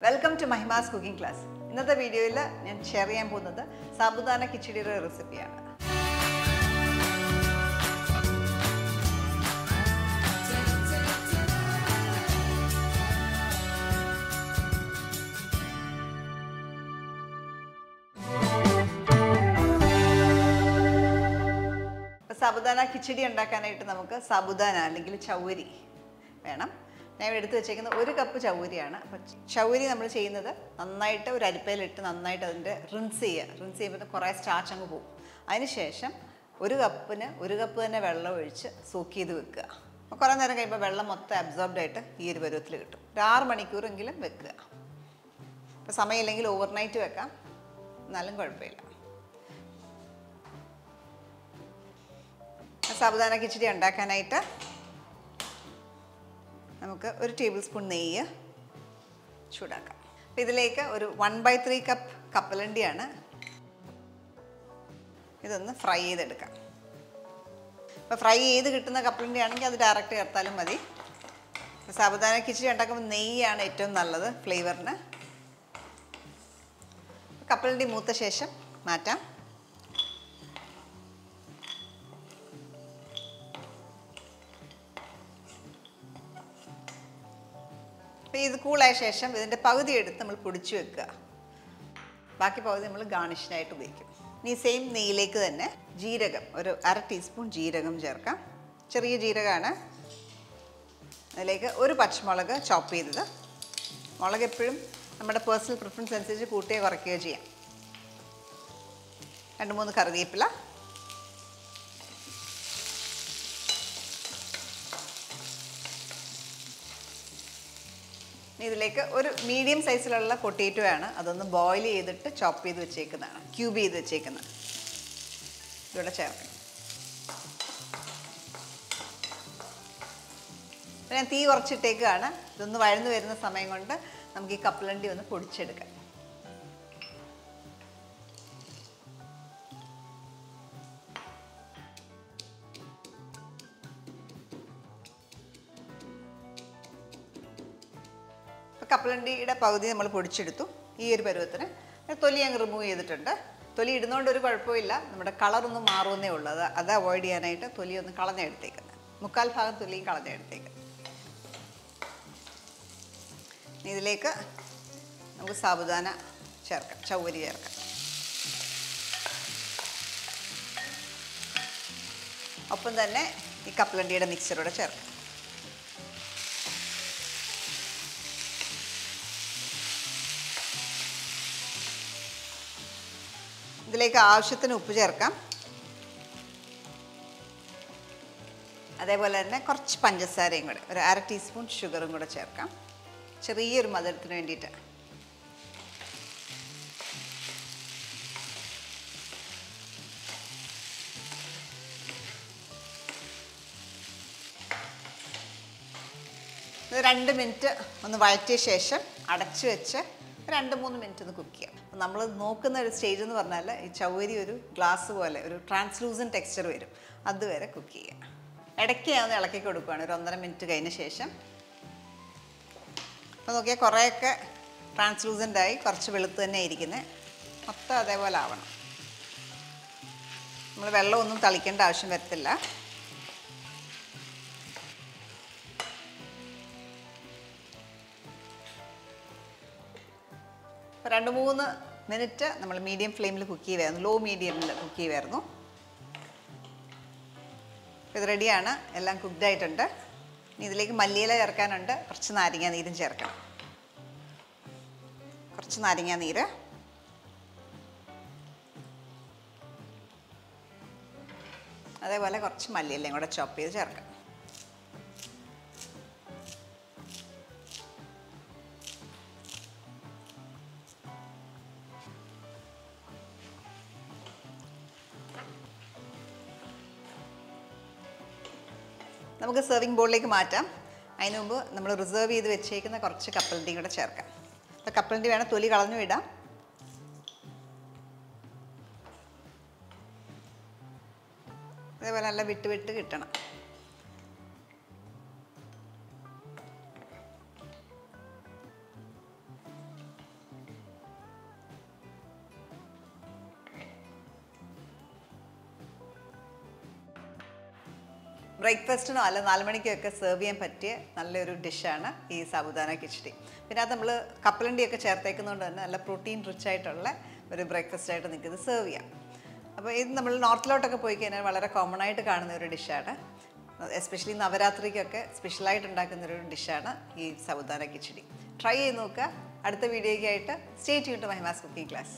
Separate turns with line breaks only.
Welcome to Mahima's cooking class. ഇന്നത്തെ വീഡിയോയിൽ ഞാൻ ഷെയർ ചെയ്യാൻ പോകുന്നത് സാബുദാന കിച്ചടിയുടെ റെസിപ്പിയാണ്. സാബുദാന കിച്ചടി ഉണ്ടാക്കാനായിട്ട് നമുക്ക് സാബുദാന അല്ലെങ്കിൽ ചൗവരി വേണം. ഞാൻ എടുത്ത് വെച്ചേക്കുന്നത് 1 കപ്പ് ചൗവരിയാണ്. അപ്പോൾ ചൗവരി നമ്മൾ ചെയ്യുന്നത് നന്നായിട്ട് ഒരു അരിപ്പയിലിട്ട് നന്നായിട്ട് അതിൻ്റെ റിൻസ് ചെയ്യുമ്പോൾ കുറേ സ്റ്റാർച്ച് അങ്ങ് പോകും. അതിനുശേഷം 1 കപ്പിന് 1 കപ്പ് തന്നെ വെള്ളം ഒഴിച്ച് സോക്ക് ചെയ്ത് വെക്കുക. അപ്പോൾ കുറേ നേരം കഴിയുമ്പോൾ വെള്ളം മൊത്തം അബ്സോർബ്ഡ് ആയിട്ട് ഈ ഒരു പരുവത്തിൽ കിട്ടും. ഒരു 6 മണിക്കൂറെങ്കിലും വെക്കുക. അപ്പോൾ സമയമില്ലെങ്കിൽ ഓവർനൈറ്റ് വെക്കാം, എന്നാലും കുഴപ്പമില്ല. സാബുദാന കിച്ചടി ഉണ്ടാക്കാനായിട്ട് നമുക്ക് 1 ടേബിൾ സ്പൂൺ നെയ്യ് ചൂടാക്കാം. അപ്പോൾ ഇതിലേക്ക് ഒരു 1/3 കപ്പ് കപ്പലണ്ടിയാണ്. ഇതൊന്ന് ഫ്രൈ ചെയ്തെടുക്കാം. അപ്പോൾ ഫ്രൈ ചെയ്ത് കിട്ടുന്ന കപ്പലണ്ടി ആണെങ്കിൽ അത് ഡയറക്റ്റ് ചേർത്താലും മതി. സാബുദാന കിച്ചടി ഉണ്ടാക്കുമ്പോൾ നെയ്യാണ് ഏറ്റവും നല്ലത് ഫ്ലേവറിന്. കപ്പലണ്ടി മൂത്ത ശേഷം മാറ്റാം. അപ്പോൾ ഇത് കൂളായ ശേഷം ഇതിൻ്റെ പകുതി എടുത്ത് നമ്മൾ പൊടിച്ച് വെക്കുക. ബാക്കി പകുതി നമ്മൾ ഗാർണിഷിനായിട്ട് ഉപയോഗിക്കും. ഇനി സെയിം നെയ്യിലേക്ക് തന്നെ ജീരകം, ഒരു 1/2 ടീസ്പൂൺ ജീരകം ചേർക്കാം. ചെറിയ ജീരകമാണ്. അതിലേക്ക് 1 പച്ചമുളക് ചോപ്പ് ചെയ്തത്. മുളക് എപ്പോഴും നമ്മുടെ പേഴ്സണൽ പ്രിഫറൻസ് അനുസരിച്ച് കൂട്ടുകയോ കുറയ്ക്കുകയോ ചെയ്യാം. 2-3 കറിവേപ്പില, ഇതിലേക്ക് ഒരു മീഡിയം സൈസിലുള്ള പൊട്ടേറ്റോ ആണ്. അതൊന്ന് ബോയിൽ ചെയ്തിട്ട് ചോപ്പ് ചെയ്ത് വെച്ചേക്കുന്നതാണ്, ക്യൂബ് ചെയ്ത് വെച്ചേക്കുന്നത്. ഇവിടെ ചേർക്കണം. ഞാൻ തീ കുറച്ചിട്ടേക്കാണ്. ഇതൊന്ന് വഴന്ന് വരുന്ന സമയം കൊണ്ട് നമുക്ക് ഈ കപ്പലണ്ടി ഒന്ന് പൊടിച്ചെടുക്കാം. കപ്പലണ്ടിയുടെ പകുതി നമ്മൾ പൊടിച്ചെടുത്തു. ഈ ഒരു പരുവത്തിന് തൊലി അങ്ങ് റിമൂവ് ചെയ്തിട്ടുണ്ട്. തൊലി ഇടുന്നതുകൊണ്ട് ഒരു കുഴപ്പമില്ല, നമ്മുടെ കളറൊന്നും മാറുന്നേ ഉള്ളൂ. അത് അവോയ്ഡ് ചെയ്യാനായിട്ട് തൊലി ഒന്ന് കളഞ്ഞെടുത്തേക്കുന്നത്. 1/4 ഭാഗം തൊലിയും കളഞ്ഞെടുത്തേക്കുന്നത്. ഇതിലേക്ക് നമുക്ക് സാബുദാന ചേർക്കാം, ചൗവരി ചേർക്കാം. ഒപ്പം തന്നെ ഈ കപ്പലണ്ടിയുടെ മിക്സറൂടെ ചേർക്കാം. ഇതിലേക്ക് ആവശ്യത്തിന് ഉപ്പ് ചേർക്കാം. അതേപോലെ തന്നെ കുറച്ച് പഞ്ചസാരയും കൂടെ, ഒരു 1/2 ടീസ്പൂൺ ഷുഗറും കൂടെ ചേർക്കാം, ചെറിയൊരു മധുരത്തിന് വേണ്ടിയിട്ട്. ഇത് 2 മിനിറ്റ് ഒന്ന് വഴറ്റിയ ശേഷം അടച്ചു വെച്ച് 2-3 മിനിറ്റ് ഒന്ന് കുക്ക് ചെയ്യാം. നമ്മൾ നോക്കുന്ന ഒരു സ്റ്റേജ് എന്ന് പറഞ്ഞാൽ ഈ ചൗവരി ഒരു ഗ്ലാസ് പോലെ ഒരു ട്രാൻസ്ലൂസൻ ടെക്സ്ചർ വരും, അതുവരെ കുക്ക് ചെയ്യുക. ഇടയ്ക്ക് ഞാൻ ഇളക്കി കൊടുക്കുകയാണ് ഒരു 1.5 മിനിറ്റ് കഴിഞ്ഞ ശേഷം. അപ്പോൾ നോക്കിയാൽ കുറേയൊക്കെ ട്രാൻസ്ലൂസൻ്റായി, കുറച്ച് വെളുത്ത് തന്നെ ഇരിക്കുന്നത്. മൊത്തം അതേപോലെ ആവണം. നമ്മൾ വെള്ളമൊന്നും തളിക്കേണ്ട ആവശ്യം വരത്തില്ല. അപ്പോൾ 2-3 മിനിറ്റ് നമ്മൾ മീഡിയം ഫ്ലെയിമിൽ കുക്ക് ചെയ്യുമായിരുന്നു, ലോ മീഡിയമിൽ കുക്ക് ചെയ്യുമായിരുന്നു. ഇത് റെഡിയാണ്, എല്ലാം കുക്ക്ഡ് ആയിട്ടുണ്ട്. ഇനി ഇതിലേക്ക് മല്ലിയില ചേർക്കാനുണ്ട്, കുറച്ച് നാരങ്ങാ നീരും ചേർക്കണം. കുറച്ച് നാരങ്ങാ നീര്, അതേപോലെ കുറച്ച് മല്ലിയിലയും കൂടെ ചോപ്പ് ചെയ്ത് ചേർക്കാം. നമുക്ക് സെർവിങ് ബോളിലേക്ക് മാറ്റാം. അതിന് മുമ്പ് നമ്മൾ റിസർവ് ചെയ്ത് വെച്ചേക്കുന്ന കുറച്ച് കപ്പലണ്ടിയും കൂടെ ചേർക്കാം. അപ്പോൾ കപ്പലണ്ടി വേണം തൊലി കളഞ്ഞു വിടാം. അതേപോലെ നല്ല വിട്ട് കിട്ടണം. ബ്രേക്ക്ഫാസ്റ്റിനോ അല്ല 4 മണിക്കൊക്കെ സെർവ് ചെയ്യാൻ പറ്റിയ നല്ലൊരു ഡിഷാണ് ഈ സാബുദാന കിച്ചടി. പിന്നെ അത് നമ്മൾ കപ്പലണ്ടിയൊക്കെ ചേർത്തേക്കുന്നതുകൊണ്ട് തന്നെ നല്ല പ്രോട്ടീൻ റിച്ച് ആയിട്ടുള്ള ഒരു ബ്രേക്ക്ഫാസ്റ്റ് ആയിട്ട് നിങ്ങൾക്ക് ഇത് സെർവ് ചെയ്യാം. അപ്പോൾ ഇത് നമ്മൾ നോർത്തിലോട്ടൊക്കെ പോയി കഴിഞ്ഞാൽ വളരെ കോമൺ ആയിട്ട് കാണുന്ന ഒരു ഡിഷാണ്. എസ്പെഷ്യലി നവരാത്രിക്കൊക്കെ സ്പെഷ്യലായിട്ട് ഉണ്ടാക്കുന്നൊരു ഡിഷാണ് ഈ സാബുദാന കിച്ചടി. ട്രൈ ചെയ്ത് നോക്കുക. അടുത്ത വീഡിയോയ്ക്കായിട്ട് stay tune to Mahima's cooking class.